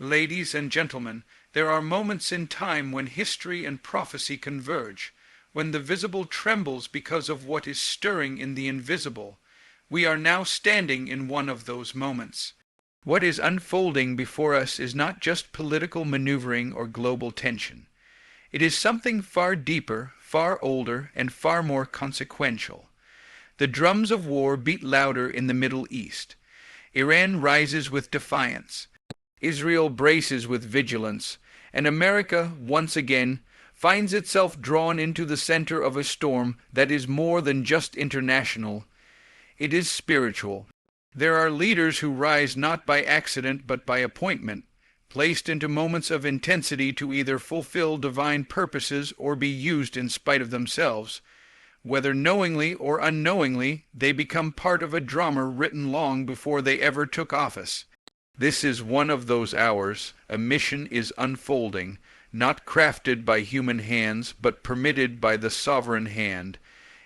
Ladies and gentlemen, there are moments in time when history and prophecy converge, when the visible trembles because of what is stirring in the invisible. We are now standing in one of those moments. What is unfolding before us is not just political maneuvering or global tension. It is something far deeper, far older, and far more consequential. The drums of war beat louder in the Middle East. Iran rises with defiance. Israel braces with vigilance, and America, once again, finds itself drawn into the center of a storm that is more than just international. It is spiritual. There are leaders who rise not by accident but by appointment, placed into moments of intensity to either fulfill divine purposes or be used in spite of themselves. Whether knowingly or unknowingly, they become part of a drama written long before they ever took office. This is one of those hours. A mission is unfolding, not crafted by human hands, but permitted by the sovereign hand.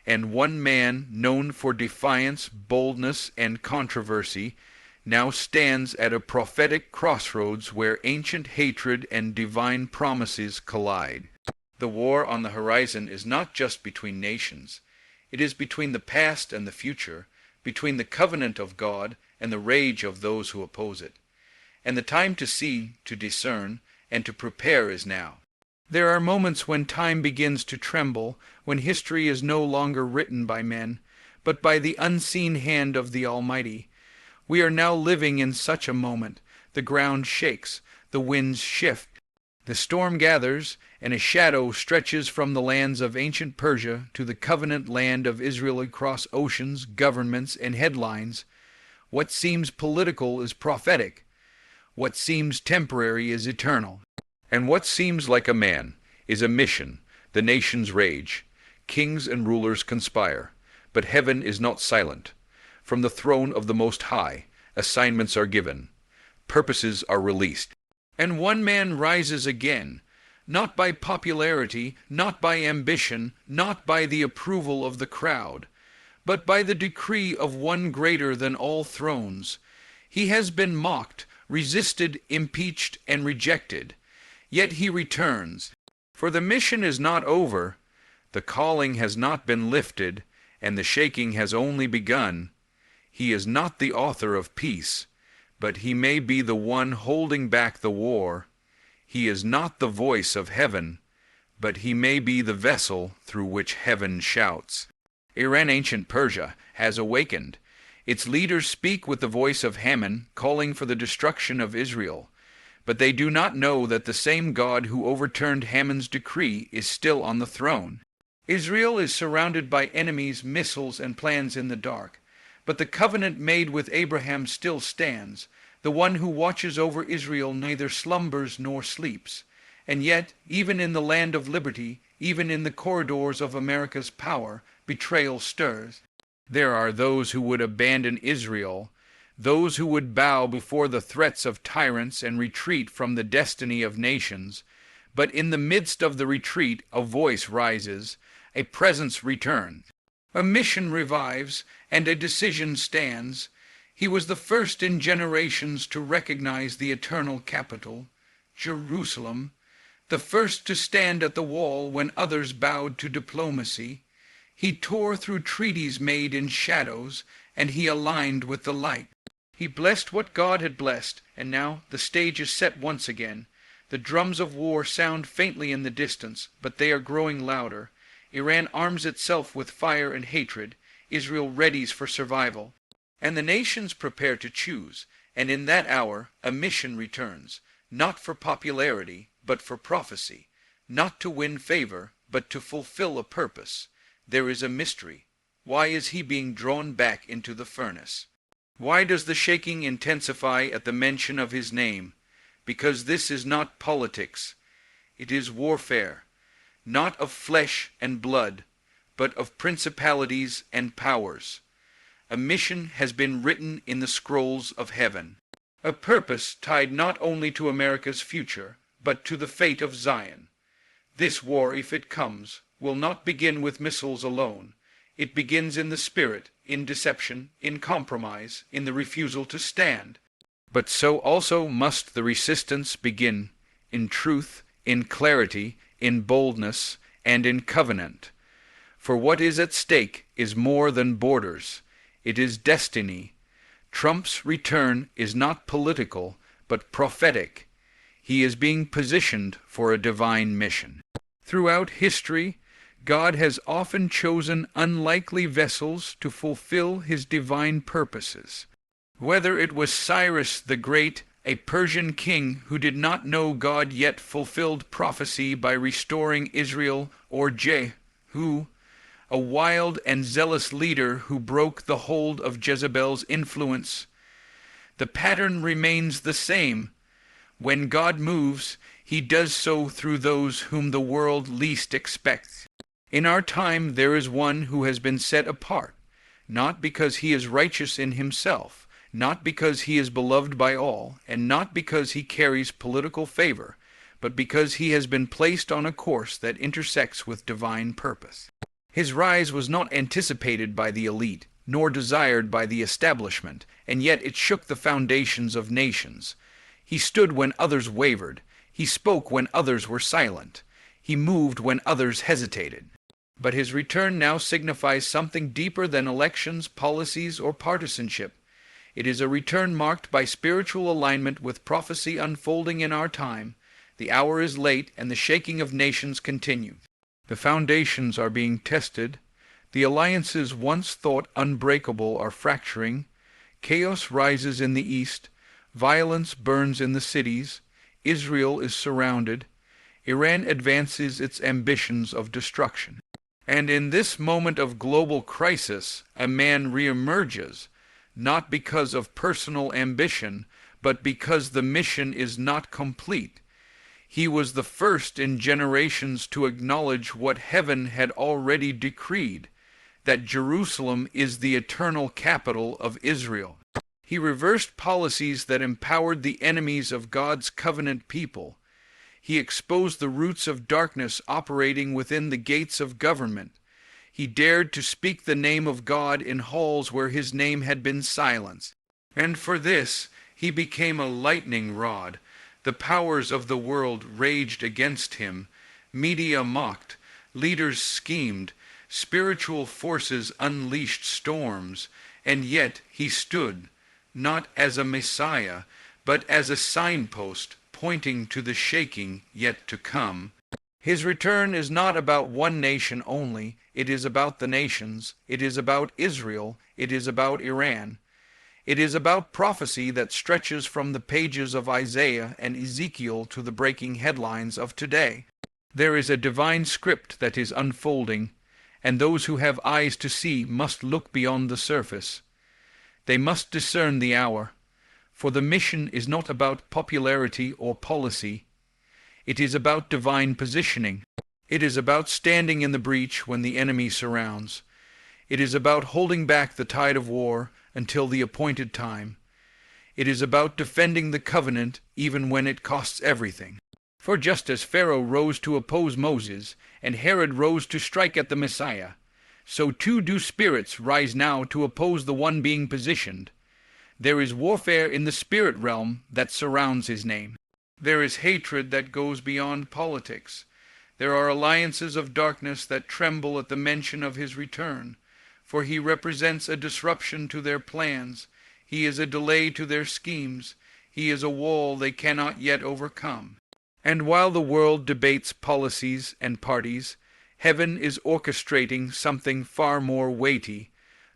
And one man, known for defiance, boldness, and controversy, now stands at a prophetic crossroads where ancient hatred and divine promises collide. The war on the horizon is not just between nations. It is between the past and the future, between the covenant of God and the rage of those who oppose it. And the time to see, to discern, and to prepare is now. There are moments when time begins to tremble, when history is no longer written by men, but by the unseen hand of the Almighty. We are now living in such a moment. The ground shakes, the winds shift, the storm gathers, and a shadow stretches from the lands of ancient Persia to the covenant land of Israel across oceans, governments, and headlines. What seems political is prophetic. What seems temporary is eternal. And what seems like a man is a mission. The nations rage. Kings and rulers conspire. But heaven is not silent. From the throne of the Most High, assignments are given. Purposes are released. And one man rises again, not by popularity, not by ambition, not by the approval of the crowd, but by the decree of one greater than all thrones. He has been mocked, resisted, impeached, and rejected. Yet he returns. For the mission is not over, the calling has not been lifted, and the shaking has only begun. He is not the author of peace, but he may be the one holding back the war. He is not the voice of heaven, but he may be the vessel through which heaven shouts. Iran, ancient Persia, has awakened. Its leaders speak with the voice of Haman, calling for the destruction of Israel. But they do not know that the same God who overturned Haman's decree is still on the throne. Israel is surrounded by enemies, missiles, and plans in the dark. But the covenant made with Abraham still stands. The one who watches over Israel neither slumbers nor sleeps. And yet, even in the land of liberty, even in the corridors of America's power, betrayal stirs. There are those who would abandon Israel, those who would bow before the threats of tyrants and retreat from the destiny of nations. But in the midst of the retreat, a voice rises, a presence returns. A mission revives, and a decision stands. He was the first in generations to recognize the eternal capital, Jerusalem, the first to stand at the wall when others bowed to diplomacy. He tore through treaties made in shadows, and he aligned with the light. He blessed what God had blessed, and now the stage is set once again. The drums of war sound faintly in the distance, but they are growing louder. Iran arms itself with fire and hatred. Israel readies for survival. And the nations prepare to choose. And in that hour, a mission returns, not for popularity, but for prophecy, not to win favor, but to fulfill a purpose. There is a mystery. Why is he being drawn back into the furnace? Why does the shaking intensify at the mention of his name? Because this is not politics. It is warfare. Not of flesh and blood, but of principalities and powers. A mission has been written in the scrolls of heaven. A purpose tied not only to America's future, but to the fate of Zion. This war, if it comes, will not begin with missiles alone. It begins in the spirit, in deception, in compromise, in the refusal to stand. But so also must the resistance begin, in truth, in clarity, in boldness, and in covenant. For what is at stake is more than borders. It is destiny. Trump's return is not political, but prophetic. He is being positioned for a divine mission. Throughout history, God has often chosen unlikely vessels to fulfill his divine purposes. Whether it was Cyrus the Great, a Persian king who did not know God yet fulfilled prophecy by restoring Israel, or Jehu, a wild and zealous leader who broke the hold of Jezebel's influence, the pattern remains the same. When God moves, he does so through those whom the world least expects. In our time there is one who has been set apart, not because he is righteous in himself, not because he is beloved by all, and not because he carries political favor, but because he has been placed on a course that intersects with divine purpose. His rise was not anticipated by the elite, nor desired by the establishment, and yet it shook the foundations of nations. He stood when others wavered. He spoke when others were silent. He moved when others hesitated. But his return now signifies something deeper than elections, policies, or partisanship. It is a return marked by spiritual alignment with prophecy unfolding in our time. The hour is late, and the shaking of nations continues. The foundations are being tested. The alliances once thought unbreakable are fracturing. Chaos rises in the east. Violence burns in the cities. Israel is surrounded. Iran advances its ambitions of destruction. And in this moment of global crisis, a man reemerges, not because of personal ambition, but because the mission is not complete. He was the first in generations to acknowledge what heaven had already decreed, that Jerusalem is the eternal capital of Israel. He reversed policies that empowered the enemies of God's covenant people. He exposed the roots of darkness operating within the gates of government. He dared to speak the name of God in halls where his name had been silenced. And for this, he became a lightning rod. The powers of the world raged against him. Media mocked. Leaders schemed. Spiritual forces unleashed storms. And yet he stood, not as a Messiah, but as a signpost pointing to the shaking yet to come. His return is not about one nation only. It is about the nations. It is about Israel. It is about Iran. It is about prophecy that stretches from the pages of Isaiah and Ezekiel to the breaking headlines of today. There is a divine script that is unfolding, and those who have eyes to see must look beyond the surface. They must discern the hour, for the mission is not about popularity or policy. It is about divine positioning. It is about standing in the breach when the enemy surrounds. It is about holding back the tide of war until the appointed time. It is about defending the covenant even when it costs everything. For just as Pharaoh rose to oppose Moses, and Herod rose to strike at the Messiah, so too do spirits rise now to oppose the one being positioned. There is warfare in the spirit realm that surrounds his name. There is hatred that goes beyond politics. There are alliances of darkness that tremble at the mention of his return, for he represents a disruption to their plans. He is a delay to their schemes. He is a wall they cannot yet overcome. And while the world debates policies and parties, heaven is orchestrating something far more weighty.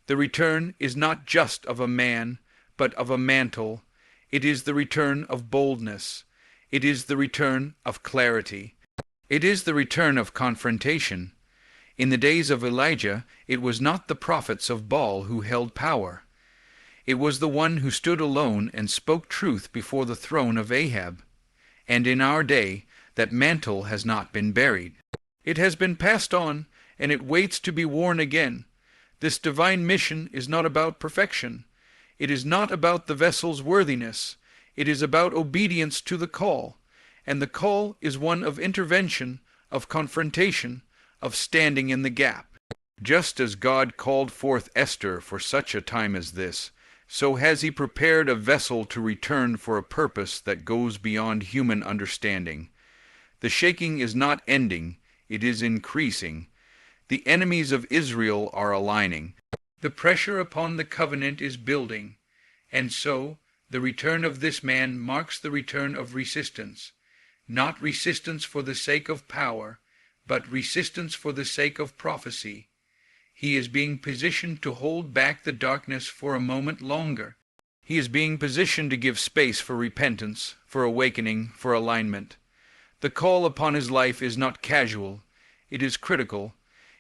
The return is not just of a man, but of a mantle. It is the return of boldness. It is the return of clarity. It is the return of confrontation. In the days of Elijah, it was not the prophets of Baal who held power. It was the one who stood alone and spoke truth before the throne of Ahab. And in our day, that mantle has not been buried. It has been passed on, and it waits to be worn again. This divine mission is not about perfection. It is not about the vessel's worthiness. It is about obedience to the call. And the call is one of intervention, of confrontation, of standing in the gap. Just as God called forth Esther for such a time as this, so has he prepared a vessel to return for a purpose that goes beyond human understanding. The shaking is not ending, it is increasing. The enemies of Israel are aligning. The pressure upon the covenant is building, and so the return of this man marks the return of resistance. Not resistance for the sake of power, but resistance for the sake of prophecy. He is being positioned to hold back the darkness for a moment longer. He is being positioned to give space for repentance, for awakening, for alignment. The call upon his life is not casual, it is critical.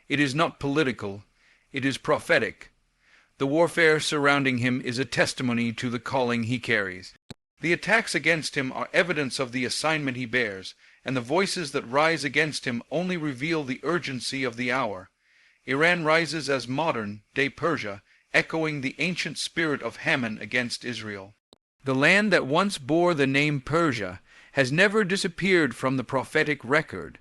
It is not political, it is prophetic. The warfare surrounding him is a testimony to the calling he carries. The attacks against him are evidence of the assignment he bears, and the voices that rise against him only reveal the urgency of the hour. Iran rises as modern-day Persia, echoing the ancient spirit of Haman against Israel. The land that once bore the name Persia has never disappeared from the prophetic record.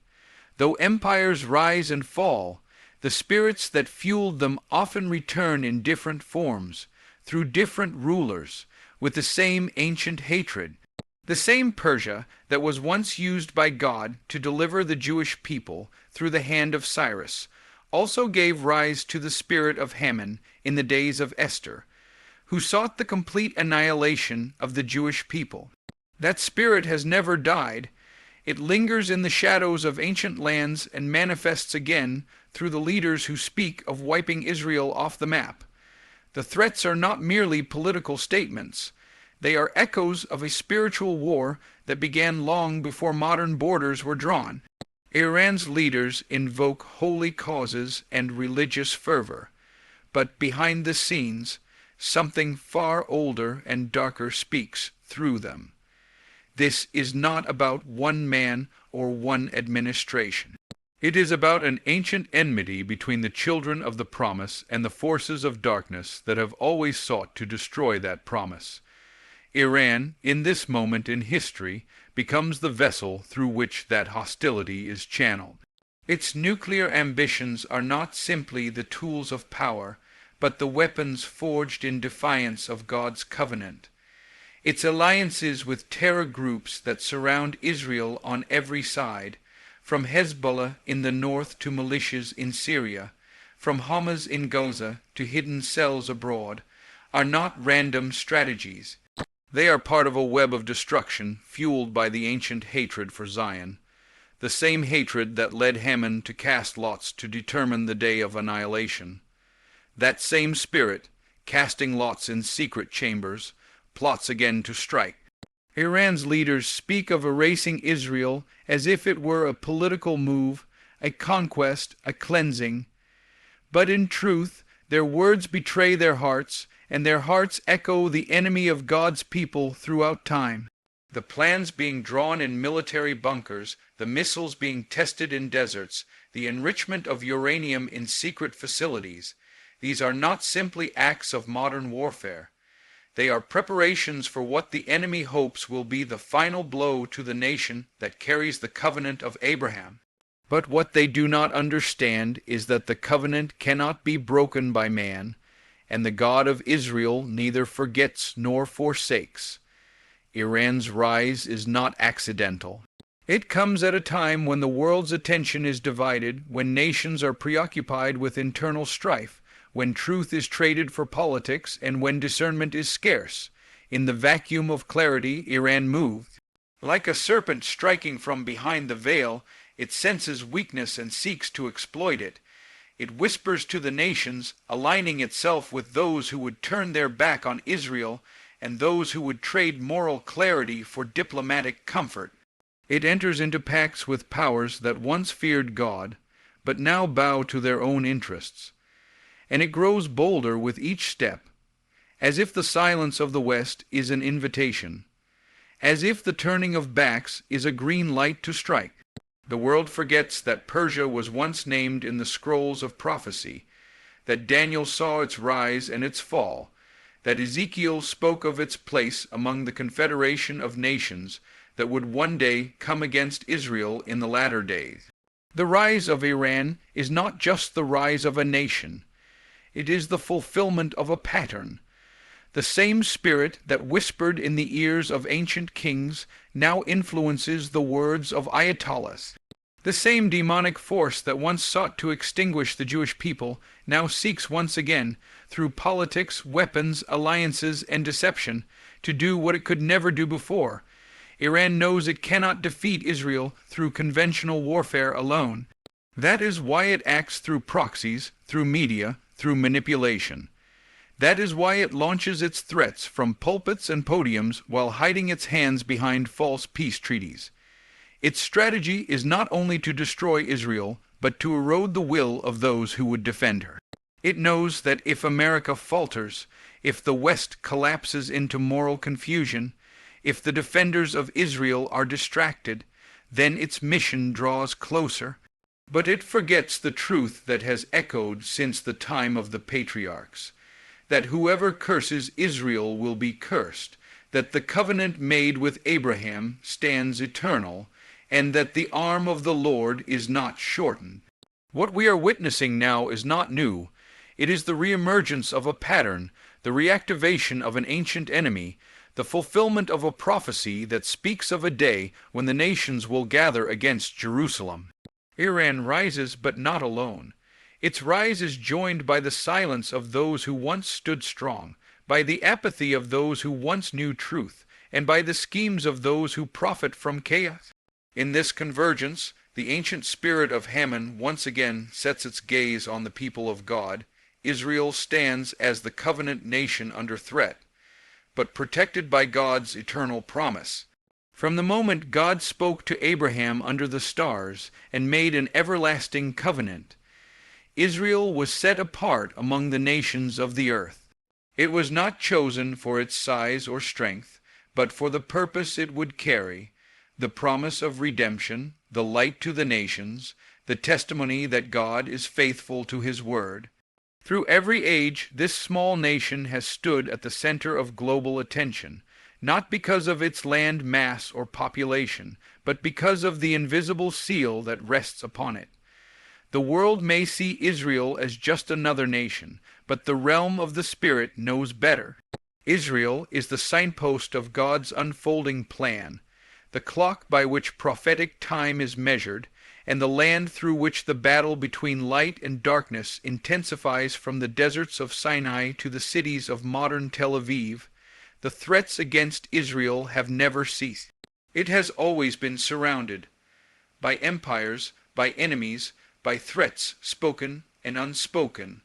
Though empires rise and fall, the spirits that fueled them often return in different forms, through different rulers, with the same ancient hatred. The same Persia that was once used by God to deliver the Jewish people through the hand of Cyrus also gave rise to the spirit of Haman in the days of Esther, who sought the complete annihilation of the Jewish people. That spirit has never died. It lingers in the shadows of ancient lands and manifests again through the leaders who speak of wiping Israel off the map. The threats are not merely political statements. They are echoes of a spiritual war that began long before modern borders were drawn. Iran's leaders invoke holy causes and religious fervor, but behind the scenes, something far older and darker speaks through them. This is not about one man or one administration. It is about an ancient enmity between the children of the promise and the forces of darkness that have always sought to destroy that promise. Iran, in this moment in history, becomes the vessel through which that hostility is channeled. Its nuclear ambitions are not simply the tools of power, but the weapons forged in defiance of God's covenant. Its alliances with terror groups that surround Israel on every side, from Hezbollah in the north to militias in Syria, from Hamas in Gaza to hidden cells abroad, are not random strategies. They are part of a web of destruction fueled by the ancient hatred for Zion, the same hatred that led Haman to cast lots to determine the day of annihilation. That same spirit, casting lots in secret chambers, plots again to strike. Iran's leaders speak of erasing Israel as if it were a political move, a conquest, a cleansing. But in truth, their words betray their hearts, and their hearts echo the enemy of God's people throughout time. The plans being drawn in military bunkers, the missiles being tested in deserts, the enrichment of uranium in secret facilities, these are not simply acts of modern warfare. They are preparations for what the enemy hopes will be the final blow to the nation that carries the covenant of Abraham. But what they do not understand is that the covenant cannot be broken by man, and the God of Israel neither forgets nor forsakes. Iran's rise is not accidental. It comes at a time when the world's attention is divided, when nations are preoccupied with internal strife, when truth is traded for politics, and when discernment is scarce. In the vacuum of clarity, Iran moved. Like a serpent striking from behind the veil, it senses weakness and seeks to exploit it. It whispers to the nations, aligning itself with those who would turn their back on Israel and those who would trade moral clarity for diplomatic comfort. It enters into pacts with powers that once feared God, but now bow to their own interests. And it grows bolder with each step, as if the silence of the West is an invitation, as if the turning of backs is a green light to strike. The world forgets that Persia was once named in the scrolls of prophecy, that Daniel saw its rise and its fall, that Ezekiel spoke of its place among the confederation of nations that would one day come against Israel in the latter days. The rise of Iran is not just the rise of a nation. It is the fulfillment of a pattern. The same spirit that whispered in the ears of ancient kings now influences the words of ayatollahs. The same demonic force that once sought to extinguish the Jewish people now seeks once again, through politics, weapons, alliances, and deception, to do what it could never do before. Iran knows it cannot defeat Israel through conventional warfare alone. That is why it acts through proxies, through media, through manipulation. That is why it launches its threats from pulpits and podiums while hiding its hands behind false peace treaties. Its strategy is not only to destroy Israel, but to erode the will of those who would defend her. It knows that if America falters, if the West collapses into moral confusion, if the defenders of Israel are distracted, then its mission draws closer. But it forgets the truth that has echoed since the time of the patriarchs, that whoever curses Israel will be cursed, that the covenant made with Abraham stands eternal, and that the arm of the Lord is not shortened. What we are witnessing now is not new. It is the reemergence of a pattern, the reactivation of an ancient enemy, the fulfillment of a prophecy that speaks of a day when the nations will gather against Jerusalem. Iran rises, but not alone. Its rise is joined by the silence of those who once stood strong, by the apathy of those who once knew truth, and by the schemes of those who profit from chaos. In this convergence, the ancient spirit of Haman once again sets its gaze on the people of God. Israel stands as the covenant nation under threat, but protected by God's eternal promise. From the moment God spoke to Abraham under the stars and made an everlasting covenant, Israel was set apart among the nations of the earth. It was not chosen for its size or strength, but for the purpose it would carry, the promise of redemption, the light to the nations, the testimony that God is faithful to his word. Through every age, this small nation has stood at the center of global attention, not because of its land mass or population, but because of the invisible seal that rests upon it. The world may see Israel as just another nation, but the realm of the Spirit knows better. Israel is the signpost of God's unfolding plan, the clock by which prophetic time is measured, and the land through which the battle between light and darkness intensifies from the deserts of Sinai to the cities of modern Tel Aviv. The threats against Israel have never ceased. It has always been surrounded by empires, by enemies, by threats spoken and unspoken.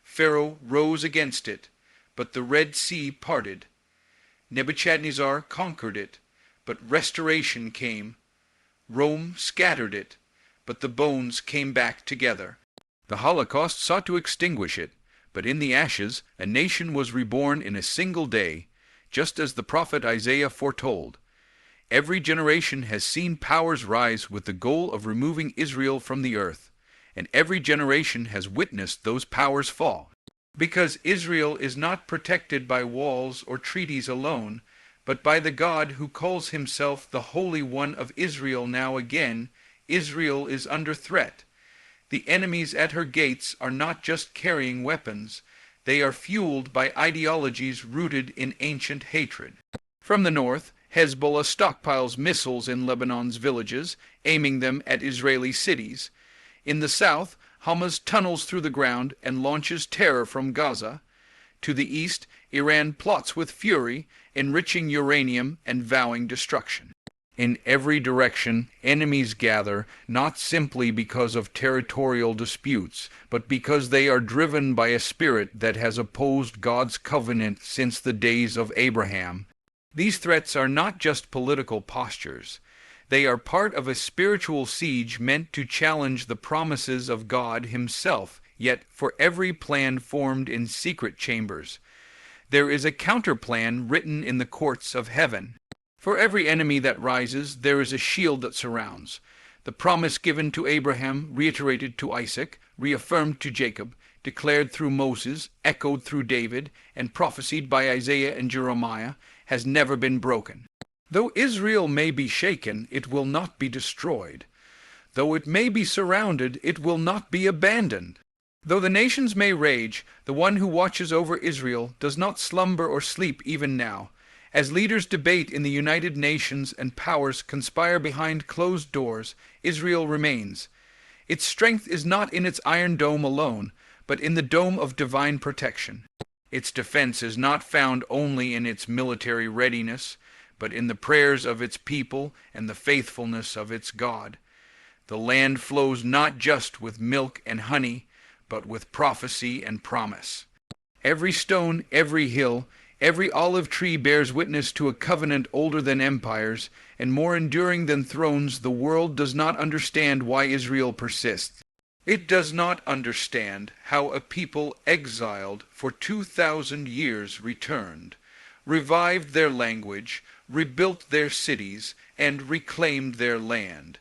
Pharaoh rose against it, but the Red Sea parted. Nebuchadnezzar conquered it, but restoration came. Rome scattered it, but the bones came back together. The Holocaust sought to extinguish it, but in the ashes a nation was reborn in a single day, just as the prophet Isaiah foretold. Every generation has seen powers rise with the goal of removing Israel from the earth, and every generation has witnessed those powers fall. Because Israel is not protected by walls or treaties alone, but by the God who calls himself the Holy One of Israel now again, Israel is under threat. The enemies at her gates are not just carrying weapons, they are fueled by ideologies rooted in ancient hatred. From the north, Hezbollah stockpiles missiles in Lebanon's villages, aiming them at Israeli cities. In the south, Hamas tunnels through the ground and launches terror from Gaza. To the east, Iran plots with fury, enriching uranium and vowing destruction. In every direction, enemies gather, not simply because of territorial disputes, but because they are driven by a spirit that has opposed God's covenant since the days of Abraham. These threats are not just political postures. They are part of a spiritual siege meant to challenge the promises of God himself, yet for every plan formed in secret chambers, there is a counterplan written in the courts of heaven. For every enemy that rises, there is a shield that surrounds. The promise given to Abraham, reiterated to Isaac, reaffirmed to Jacob, declared through Moses, echoed through David, and prophesied by Isaiah and Jeremiah, has never been broken. Though Israel may be shaken, it will not be destroyed. Though it may be surrounded, it will not be abandoned. Though the nations may rage, the one who watches over Israel does not slumber or sleep even now. As leaders debate in the United Nations and powers conspire behind closed doors, Israel remains. Its strength is not in its iron dome alone, but in the dome of divine protection. Its defense is not found only in its military readiness, but in the prayers of its people and the faithfulness of its God. The land flows not just with milk and honey, but with prophecy and promise. Every stone, every hill, every olive tree bears witness to a covenant older than empires, and more enduring than thrones. The world does not understand why Israel persists. It does not understand how a people exiled for 2,000 years returned, revived their language, rebuilt their cities, and reclaimed their land.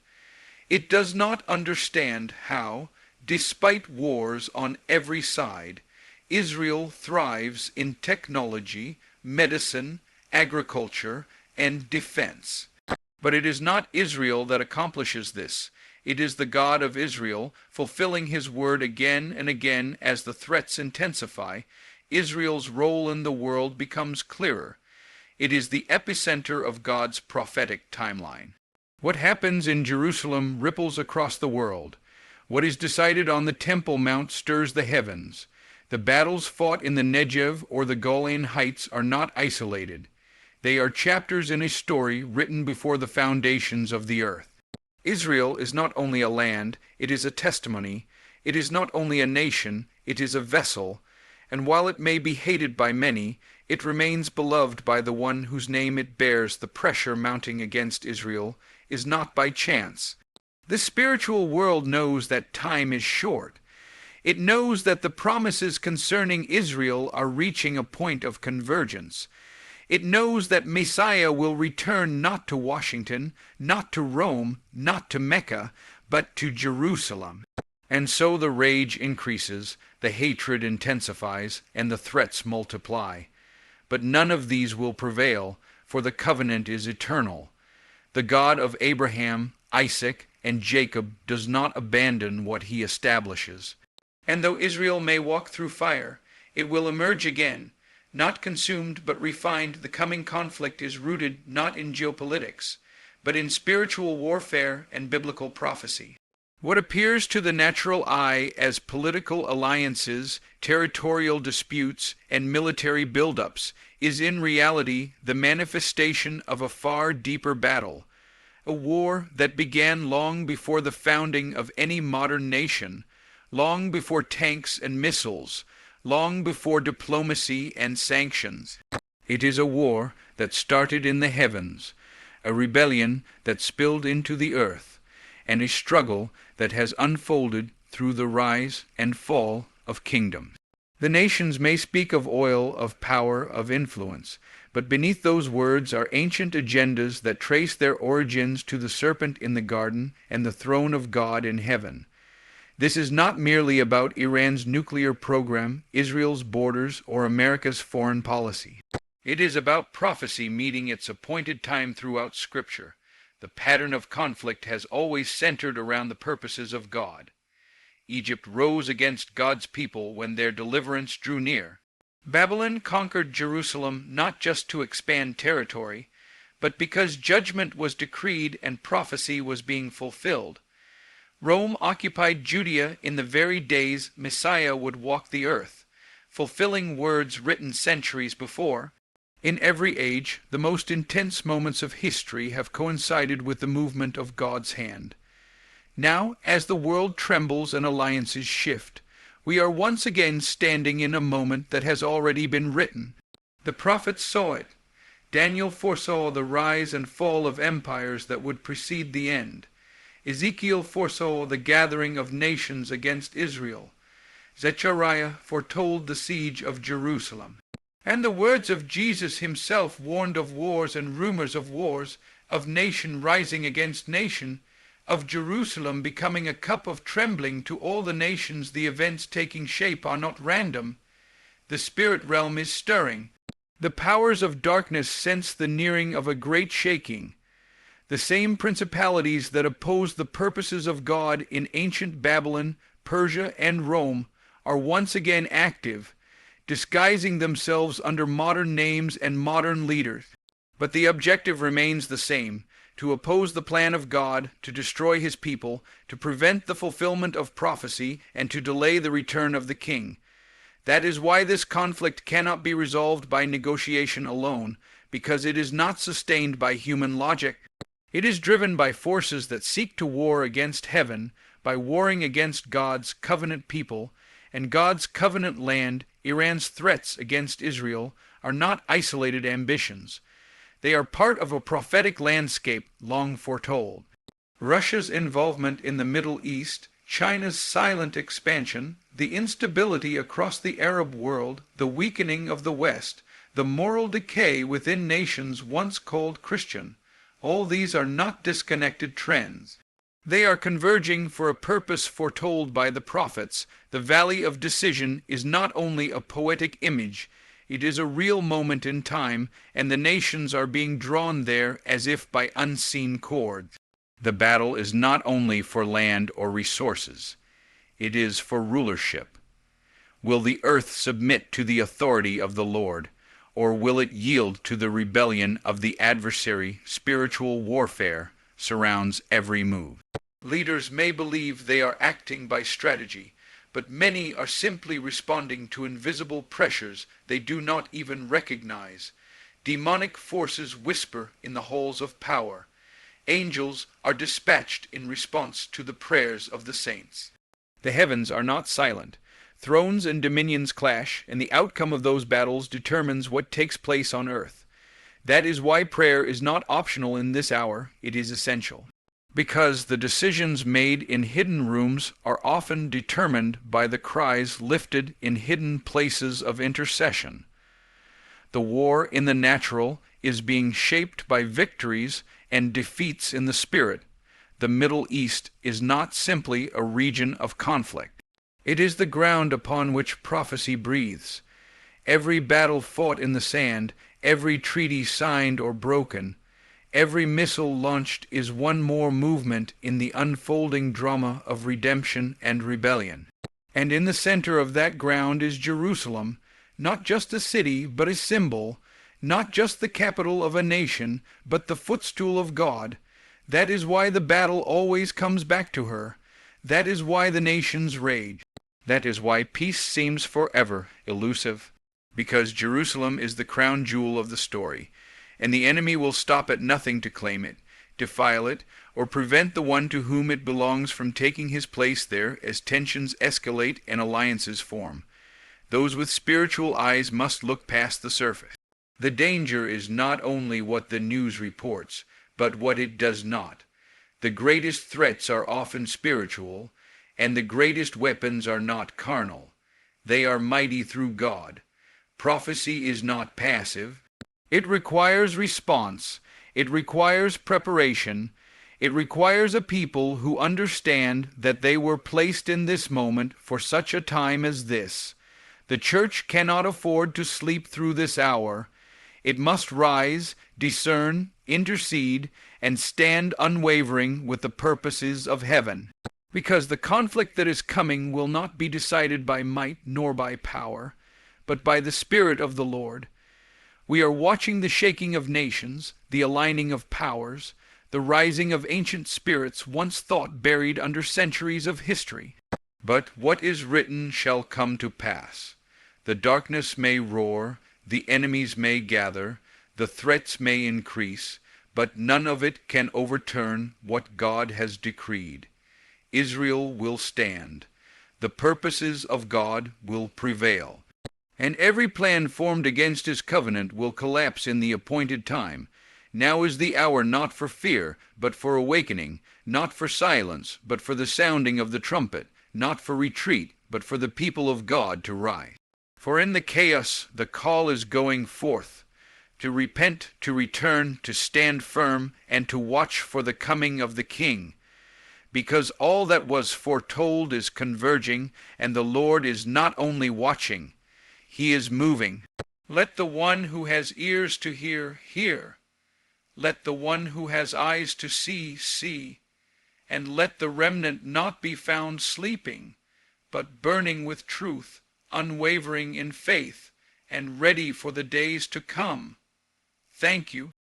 It does not understand how, despite wars on every side, Israel thrives in technology, medicine, agriculture, and defense. But it is not Israel that accomplishes this. It is the God of Israel, fulfilling his word again and again as the threats intensify. Israel's role in the world becomes clearer. It is the epicenter of God's prophetic timeline. What happens in Jerusalem ripples across the world. What is decided on the Temple Mount stirs the heavens. The battles fought in the Negev or the Golan Heights are not isolated. They are chapters in a story written before the foundations of the earth. Israel is not only a land, it is a testimony. It is not only a nation, it is a vessel. And while it may be hated by many, it remains beloved by the one whose name it bears. The pressure mounting against Israel is not by chance. The spiritual world knows that time is short. It knows that the promises concerning Israel are reaching a point of convergence. It knows that Messiah will return not to Washington, not to Rome, not to Mecca, but to Jerusalem. And so the rage increases, the hatred intensifies, and the threats multiply. But none of these will prevail, for the covenant is eternal. The God of Abraham, Isaac, and Jacob does not abandon what he establishes. And though Israel may walk through fire, it will emerge again, not consumed but refined. The coming conflict is rooted not in geopolitics, but in spiritual warfare and biblical prophecy. What appears to the natural eye as political alliances, territorial disputes, and military buildups is in reality the manifestation of a far deeper battle, a war that began long before the founding of any modern nation, long before tanks and missiles, long before diplomacy and sanctions. It is a war that started in the heavens, a rebellion that spilled into the earth, and a struggle that has unfolded through the rise and fall of kingdoms. The nations may speak of oil, of power, of influence, but beneath those words are ancient agendas that trace their origins to the serpent in the garden and the throne of God in heaven. This is not merely about Iran's nuclear program, Israel's borders, or America's foreign policy. It is about prophecy meeting its appointed time throughout Scripture. The pattern of conflict has always centered around the purposes of God. Egypt rose against God's people when their deliverance drew near. Babylon conquered Jerusalem not just to expand territory, but because judgment was decreed and prophecy was being fulfilled. Rome occupied Judea in the very days Messiah would walk the earth, fulfilling words written centuries before. In every age, the most intense moments of history have coincided with the movement of God's hand. Now, as the world trembles and alliances shift, we are once again standing in a moment that has already been written. The prophets saw it. Daniel foresaw the rise and fall of empires that would precede the end. Ezekiel foresaw the gathering of nations against Israel. Zechariah foretold the siege of Jerusalem. And the words of Jesus himself warned of wars and rumors of wars, of nation rising against nation, of Jerusalem becoming a cup of trembling to all the nations. The events taking shape are not random. The spirit realm is stirring. The powers of darkness sense the nearing of a great shaking. The same principalities that opposed the purposes of God in ancient Babylon, Persia, and Rome are once again active, disguising themselves under modern names and modern leaders. But the objective remains the same: to oppose the plan of God, to destroy his people, to prevent the fulfillment of prophecy, and to delay the return of the king. That is why this conflict cannot be resolved by negotiation alone, because it is not sustained by human logic. It is driven by forces that seek to war against heaven, by warring against God's covenant people, and God's covenant land. Iran's threats against Israel are not isolated ambitions. They are part of a prophetic landscape long foretold. Russia's involvement in the Middle East, China's silent expansion, the instability across the Arab world, the weakening of the West, the moral decay within nations once called Christian, all these are not disconnected trends. They are converging for a purpose foretold by the prophets. The valley of decision is not only a poetic image, it is a real moment in time, and the nations are being drawn there as if by unseen cords. The battle is not only for land or resources, it is for rulership. Will the earth submit to the authority of the Lord, or will it yield to the rebellion of the adversary? Spiritual warfare surrounds every move. Leaders may believe they are acting by strategy, but many are simply responding to invisible pressures they do not even recognize. Demonic forces whisper in the halls of power. Angels are dispatched in response to the prayers of the saints. The heavens are not silent. Thrones and dominions clash, and the outcome of those battles determines what takes place on earth. That is why prayer is not optional in this hour, it is essential. Because the decisions made in hidden rooms are often determined by the cries lifted in hidden places of intercession. The war in the natural is being shaped by victories and defeats in the spirit. The Middle East is not simply a region of conflict. It is the ground upon which prophecy breathes. Every battle fought in the sand, every treaty signed or broken, every missile launched is one more movement in the unfolding drama of redemption and rebellion. And in the center of that ground is Jerusalem, not just a city, but a symbol, not just the capital of a nation, but the footstool of God. That is why the battle always comes back to her. That is why the nations rage. That is why peace seems forever elusive, because Jerusalem is the crown jewel of the story, and the enemy will stop at nothing to claim it, defile it, or prevent the one to whom it belongs from taking his place there as tensions escalate and alliances form. Those with spiritual eyes must look past the surface. The danger is not only what the news reports, but what it does not. The greatest threats are often spiritual, and the greatest weapons are not carnal. They are mighty through God. Prophecy is not passive. It requires response. It requires preparation. It requires a people who understand that they were placed in this moment for such a time as this. The church cannot afford to sleep through this hour. It must rise, discern, intercede, and stand unwavering with the purposes of heaven. Because the conflict that is coming will not be decided by might nor by power, but by the Spirit of the Lord. We are watching the shaking of nations, the aligning of powers, the rising of ancient spirits once thought buried under centuries of history. But what is written shall come to pass. The darkness may roar, the enemies may gather, the threats may increase, but none of it can overturn what God has decreed. Israel will stand. The purposes of God will prevail. And every plan formed against his covenant will collapse in the appointed time. Now is the hour not for fear, but for awakening, not for silence, but for the sounding of the trumpet, not for retreat, but for the people of God to rise. For in the chaos the call is going forth, to repent, to return, to stand firm, and to watch for the coming of the King. Because all that was foretold is converging, and the Lord is not only watching, he is moving. Let the one who has ears to hear, hear. Let the one who has eyes to see, see. And let the remnant not be found sleeping, but burning with truth, unwavering in faith, and ready for the days to come. Thank you